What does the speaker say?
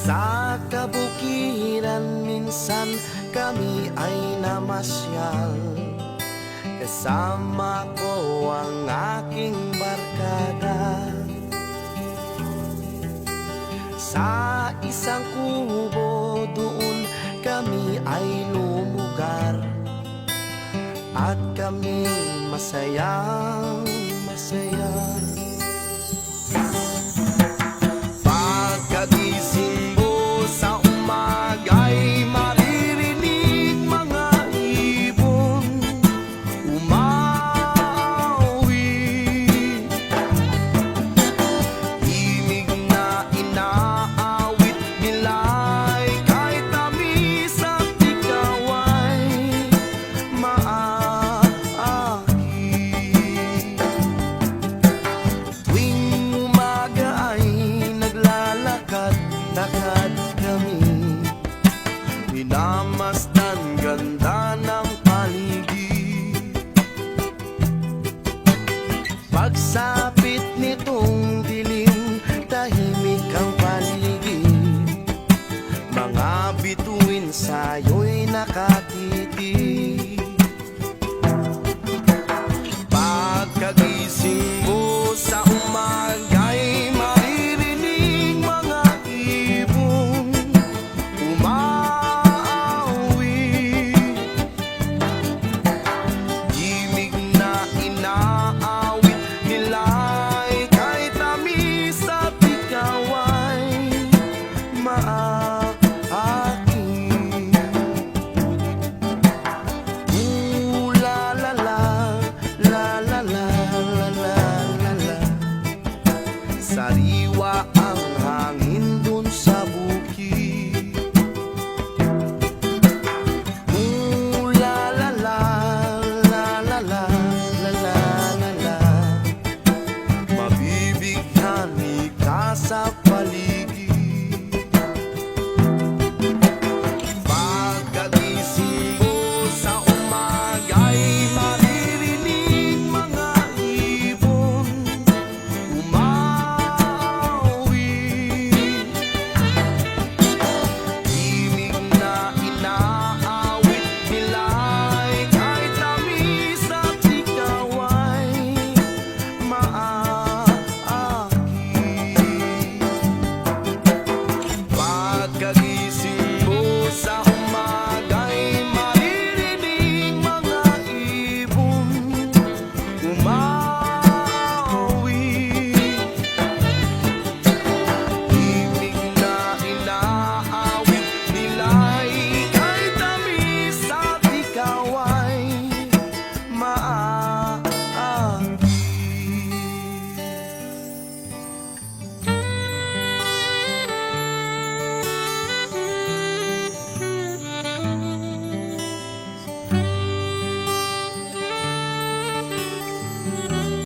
Sa kabukiran minsan kami ay namasyal, kasama ko ang aking barkada. Sa isang kubo doon kami ay lumugar, at kami masayang masaya. Pagkagising mo sa umaga'y maririnig mga ibon umawi. Himig na inaawit nila'y kahit tamis at ikaw ay maaaki. Tuwing umaga ay naglalakad-lakad kami, minamasdan